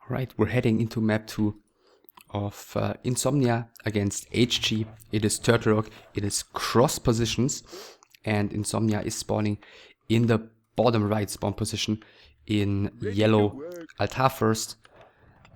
Right, we're heading into map 2 of Insomnia against HG. It is Turtle Rock, it is cross positions, and Insomnia is spawning in the bottom right spawn position in yellow altar first,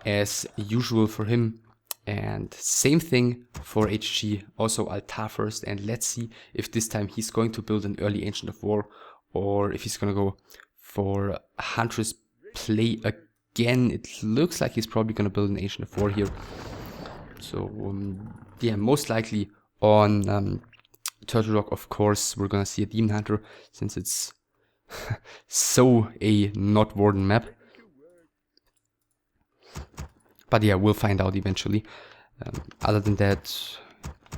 as usual for him. And same thing for HG, also altar first, and let's see if this time he's going to build an early Ancient of War or if he's gonna go for Huntress play again. It looks like he's probably gonna build an Ancient of War here. So yeah, most likely on Turtle Rock, of course, we're gonna see a Demon Hunter, since it's so a not Warden map. But yeah, we'll find out eventually. Other than that,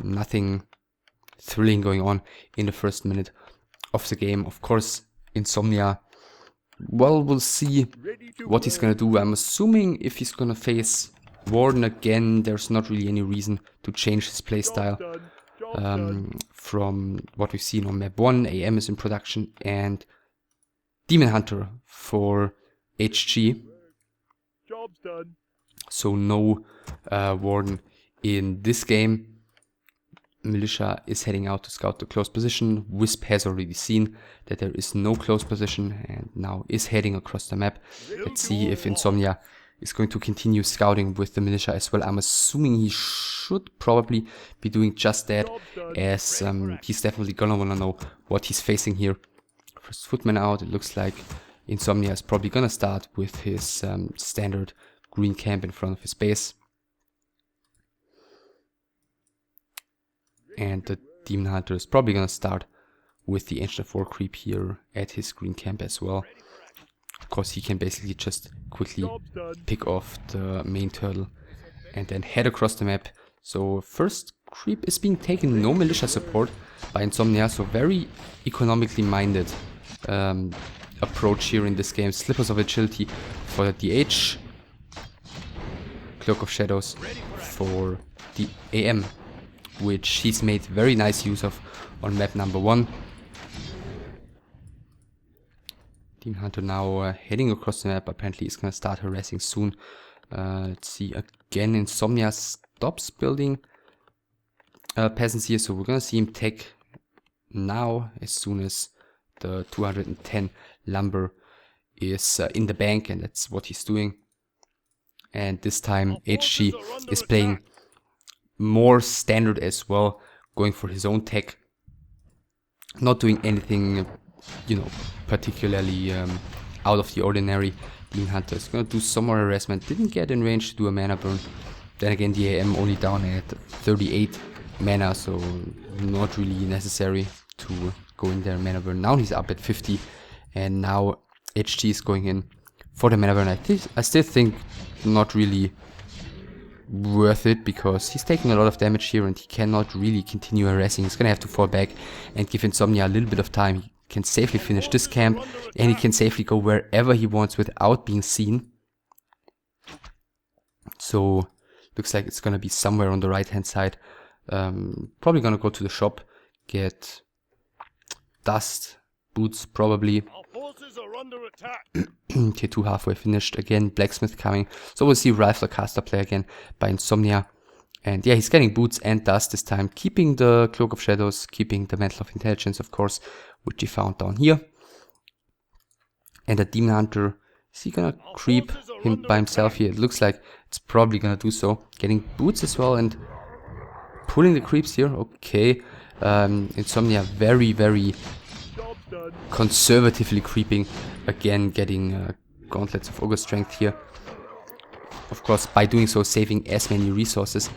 nothing thrilling going on in the first minute of the game. Of course, Insomnia, well, we'll see what he's gonna do. I'm assuming if he's gonna face Warden again, there's not really any reason to change his playstyle. From what we've seen on map 1, IEM is in production, and Demon Hunter for HG. Job's done. So no Warden in this game. Militia is heading out to scout the close position. Wisp has already seen that there is no close position and now is heading across the map. Let's see if Insomnia is going to continue scouting with the Militia as well. I'm assuming he should probably be doing just that, as he's definitely gonna wanna know what he's facing here. First footman out. It looks like Insomnia is probably gonna start with his standard green camp in front of his base. And the Demon Hunter is probably gonna start with the Ancient of War creep here at his green camp as well. Of course, he can basically just quickly pick off the main turtle and then head across the map. So first creep is being taken, no militia support by Insomnia, so very economically minded approach here in this game. Slippers of Agility for the DH, Cloak of Shadows for the AM, which he's made very nice use of on map number 1. Demon Hunter now heading across the map. Apparently he's gonna start harassing soon. Let's see, again Insomnia stops building peasants here, so we're gonna see him take now as soon as the 210 lumber is in the bank, and that's what he's doing. And this time HG is playing more standard as well, going for his own tech, not doing anything, you know, particularly out of the ordinary. Demon Hunter is gonna do some more harassment, didn't get in range to do a mana burn. Then again, the AM only down at 38 mana, so not really necessary to go in there and mana burn. Now he's up at 50, and now HG is going in for the mana burn. I still think not really worth it, because he's taking a lot of damage here and he cannot really continue harassing. He's gonna have to fall back and give Insomnia a little bit of time. He can safely finish this camp and he can safely go wherever he wants without being seen. So looks like it's gonna be somewhere on the right hand side. Probably gonna go to the shop, get dust, boots probably. Under attack. Tier 2 halfway finished. Again, blacksmith coming. So we'll see rifle caster play again by Insomnia. And yeah, he's getting boots and dust this time, keeping the Cloak of Shadows, keeping the Mantle of Intelligence, of course, which he found down here. And the Demon Hunter, is he gonna creep him by himself here? It looks like it's probably gonna do so. Getting boots as well and pulling the creeps here. Okay. Insomnia very, very conservatively creeping, again getting gauntlets of ogre strength here, of course by doing so saving as many resources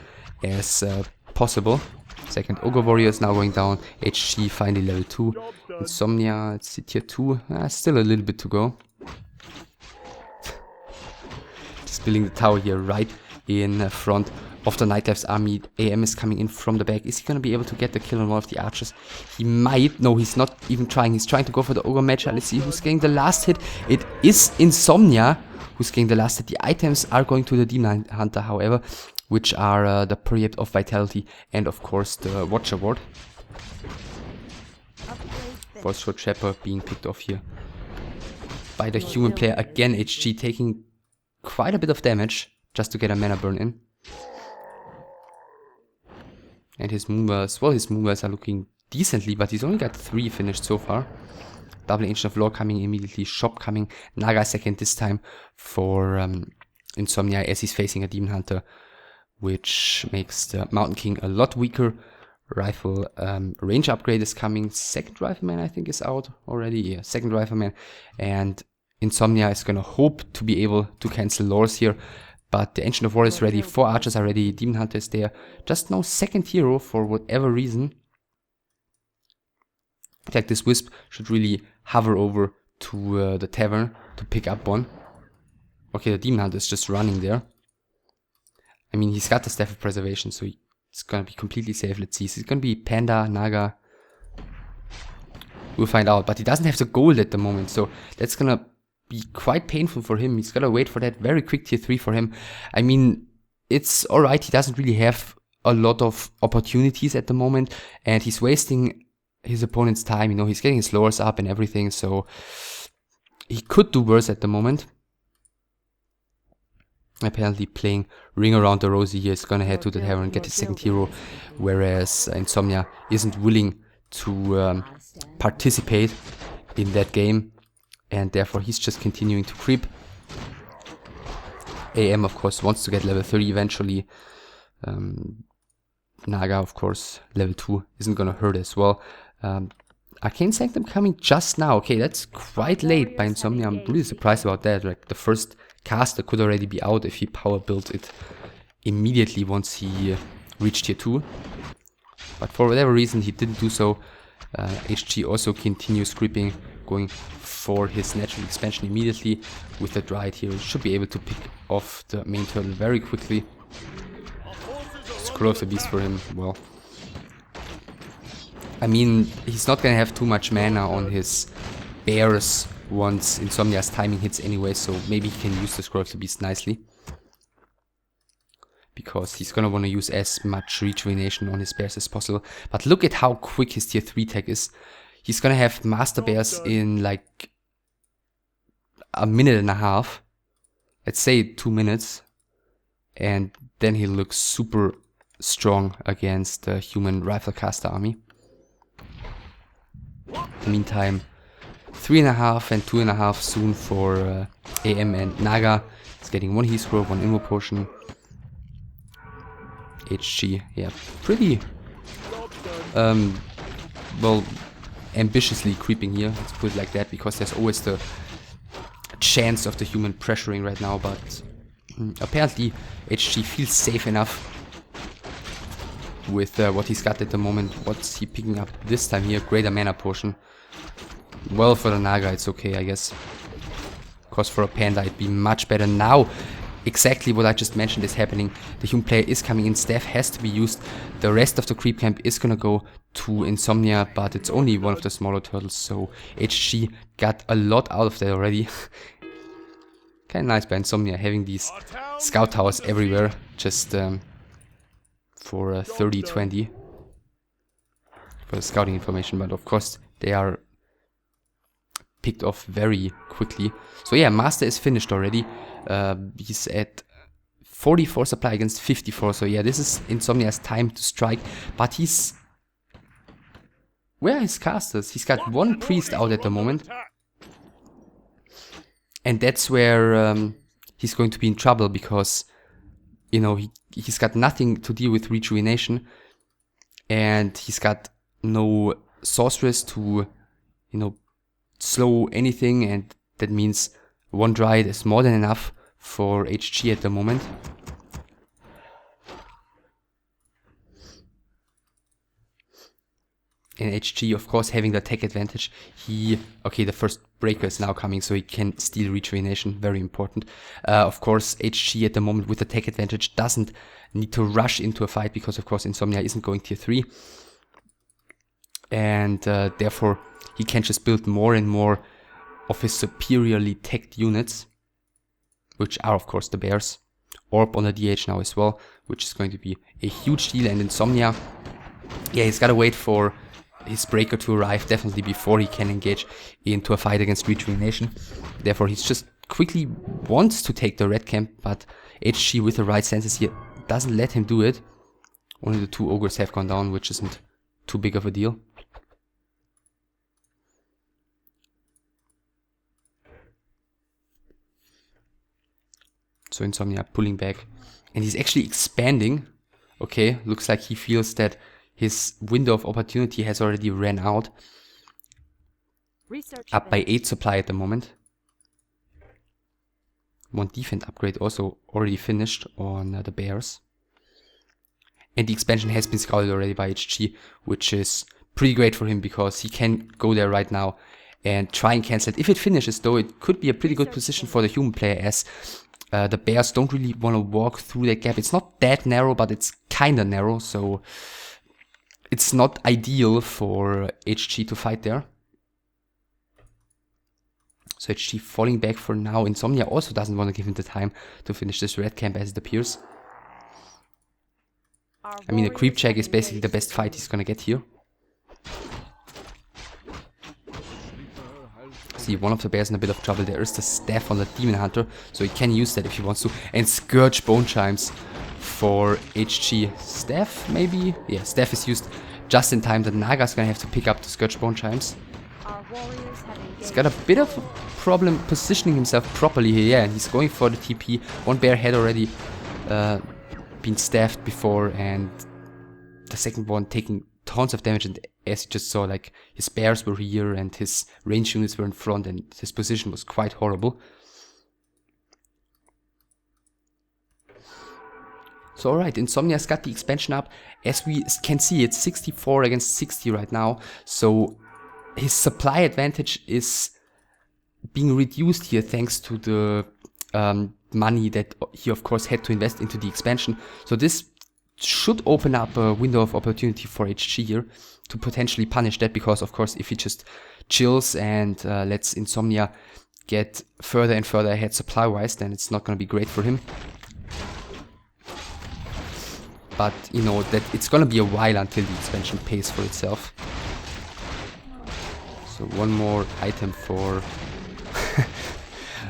as possible. Second ogre warrior is now going down. HG finally level 2. Insomnia, it's tier 2, still a little bit to go. Just building the tower here right in front of the Night Elf's army. AM is coming in from the back. Is he gonna be able to get the kill on one of the archers? He might. No, he's not even trying. He's trying to go for the ogre match. Let's see who's getting the last hit. It is Insomnia who's getting the last hit. The items are going to the Demon Hunter, however, which are the Periapt of Vitality and of course the Watch Award. Voice Shot Shepherd being picked off here by the human player. Again, HG taking quite a bit of damage just to get a mana burn in. And his movers, well, his movers are looking decently, but he's only got 3 finished so far. Double Ancient of Law coming immediately, Shop coming, Naga second this time for Insomnia as he's facing a Demon Hunter, which makes the Mountain King a lot weaker. Rifle range upgrade is coming, second Rifleman I think is out already, yeah, second Rifleman, and Insomnia is gonna hope to be able to cancel lores here, but the Ancient of War is ready, 4 archers are ready, Demon Hunter is there, just no second hero for whatever reason. Like this Wisp should really hover over to the tavern to pick up one. Okay, the Demon Hunter is just running there. I mean, he's got the Staff of Preservation, so it's gonna be completely safe. Let's see, is it gonna be Panda, Naga? We'll find out, but he doesn't have the gold at the moment, so that's gonna be quite painful for him. He's gotta wait for that very quick tier 3 for him. I mean, it's alright, he doesn't really have a lot of opportunities at the moment, and he's wasting his opponent's time, you know, he's getting his lores up and everything, so he could do worse at the moment. Apparently playing Ring Around the Rosie here is gonna head to the tavern and get his second hero, whereas Insomnia isn't willing to participate in that game, and therefore he's just continuing to creep. AM of course wants to get level 30 eventually. Naga of course level 2 isn't gonna hurt as well. Arcane Sanctum coming just now. Okay, that's quite late by Insomnia. I'm really surprised about that. Like the first caster could already be out if he power built it immediately once he reached tier 2. But for whatever reason he didn't do so. HG also continues creeping, going for his natural expansion immediately with the Dryad here. He should be able to pick off the main turtle very quickly. Scroll of the Beast for him, well, I mean, he's not gonna have too much mana on his bears once Insomnia's timing hits anyway, so maybe he can use the Scroll of the Beast nicely. Because he's gonna wanna use as much rejuvenation on his bears as possible. But look at how quick his tier 3 tech is. He's gonna have Master Bears in like a minute and a half. Let's say 2 minutes. And then he looks super strong against the human rifle caster army. In the meantime, 3.5 and 2.5 soon for AM and Naga. He's getting 1 heat scroll, 1 invo potion. HG, yeah, pretty well, ambitiously creeping here, let's put it like that, because there's always the chance of the human pressuring right now, but apparently HG feels safe enough with what he's got at the moment. What's he picking up this time here? Greater mana potion. Well, for the Naga it's okay, I guess. Because for a Panda it'd be much better. Now exactly what I just mentioned is happening. The human player is coming in, staff has to be used. The rest of the creep camp is gonna go to Insomnia, but it's only one of the smaller turtles, so HG got a lot out of that already. Kinda nice by Insomnia having these scout towers everywhere, just for 30-20 for the scouting information, but of course they are picked off very quickly. So yeah, Master is finished already. He's at 44 supply against 54, so yeah, this is Insomnia's time to strike, but he's... Where are his casters? He's got 1 priest out at the moment, and that's where he's going to be in trouble, because, you know, he's got nothing to deal with rejuvenation, and he's got no sorceress to, you know, slow anything, and that means 1 Dryad is more than enough for HG at the moment. And HG, of course, having the tech advantage, okay, the first breaker is now coming, so he can steal rejuvenation, very important. Of course, HG at the moment with the tech advantage doesn't need to rush into a fight, because of course Insomnia isn't going tier 3. And therefore he can just build more and more of his superiorly teched units, which are of course the bears. Orb on the DH now as well, which is going to be a huge deal. And Insomnia, yeah, he's gotta wait for his breaker to arrive definitely before he can engage into a fight against rejuvenation. Therefore he's just quickly wants to take the red camp, but HG with the right senses here doesn't let him do it. Only the 2 ogres have gone down, which isn't too big of a deal. So Insomnia pulling back. And he's actually expanding. Okay, looks like he feels that his window of opportunity has already ran out. Up by 8 supply at the moment. 1 defense upgrade also already finished on the bears. And the expansion has been scouted already by HG, which is pretty great for him because he can go there right now and try and cancel it. If it finishes though, it could be a pretty good position for the human player, as the bears don't really want to walk through that gap. It's not that narrow, but it's kinda narrow, so it's not ideal for HG to fight there. So HG falling back for now. Insomnia also doesn't want to give him the time to finish this red camp as it appears. I mean, a creep check is basically the best fight he's gonna get here. See, one of the bears in a bit of trouble. There is the staff on the demon hunter, so he can use that if he wants to. And Scourge bone chimes for HG. Staff, maybe? Yeah, staff is used just in time. The Naga's gonna have to pick up the Scourge bone chimes. He's got a bit of a problem positioning himself properly here. Yeah, and he's going for the TP. One bear had already been staffed before, and the second one taking tons of damage. And as you just saw, like, his bears were here and his range units were in front, and his position was quite horrible. So alright, Insomnia's got the expansion up. As we can see, it's 64 against 60 right now, so his supply advantage is being reduced here thanks to the money that he of course had to invest into the expansion. So this should open up a window of opportunity for HG here to potentially punish that, because of course if he just chills and lets Insomnia get further and further ahead supply wise, then it's not going to be great for him. But you know that it's going to be a while until the expansion pays for itself. So one more item for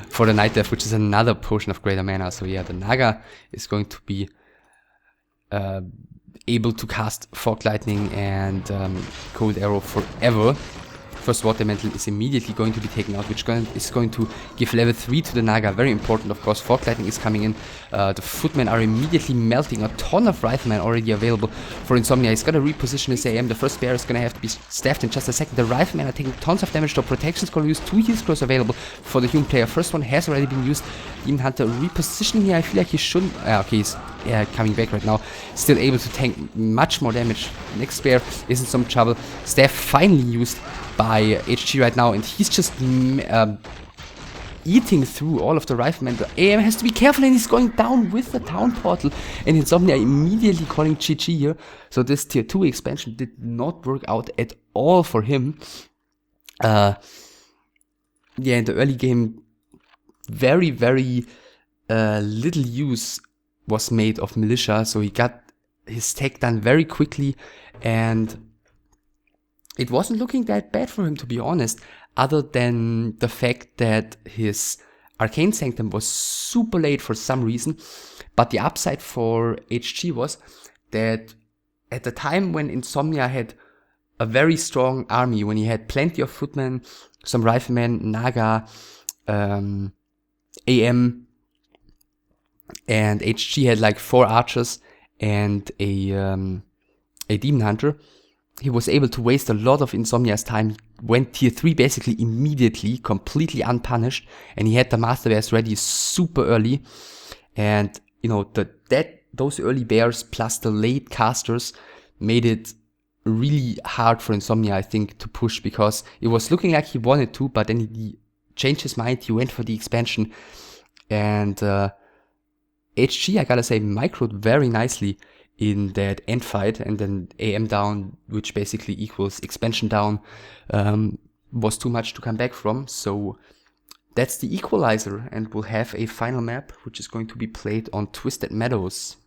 for the Night Death, which is another potion of greater mana. So yeah, the Naga is going to be able to cast Fog Lightning and Cold Arrow forever. First Water Elemental is immediately going to be taken out, which is going to give level 3 to the Naga. Very important, of course. Fog Lightning is coming in. The Footmen are immediately melting. A ton of Riflemen already available for Insomnia. He's got to reposition his AM. The first bear is going to have to be staffed in just a second. The Riflemen are taking tons of damage. The protection is going to use 2 heal scrolls available for the human player. First one has already been used. Demon Hunter repositioning here. I feel like he shouldn't. Okay, he's coming back right now. Still able to tank much more damage. Next bear is in some trouble. Staff finally used by HG right now, and he's just eating through all of the riflemen. The AM has to be careful, and he's going down with the town portal, and Insomnia immediately calling GG here. So this tier 2 expansion did not work out at all for him. Yeah, in the early game, very little use was made of Militia, so he got his tech done very quickly, and it wasn't looking that bad for him, to be honest, other than the fact that his Arcane Sanctum was super late for some reason. But the upside for HG was that at the time when Insomnia had a very strong army, when he had plenty of footmen, some riflemen, Naga, AM, and HG had like 4 archers and a demon hunter, he was able to waste a lot of Insomnia's time. He went tier 3 basically immediately, completely unpunished, and he had the Master Bears ready super early. And, you know, those early bears plus the late casters made it really hard for Insomnia, I think, to push, because it was looking like he wanted to, but then he changed his mind, he went for the expansion, and HG, I gotta say, microed very nicely in that end fight, and then AM down, which basically equals expansion down, was too much to come back from. So that's the equalizer, and we'll have a final map, which is going to be played on Twisted Meadows.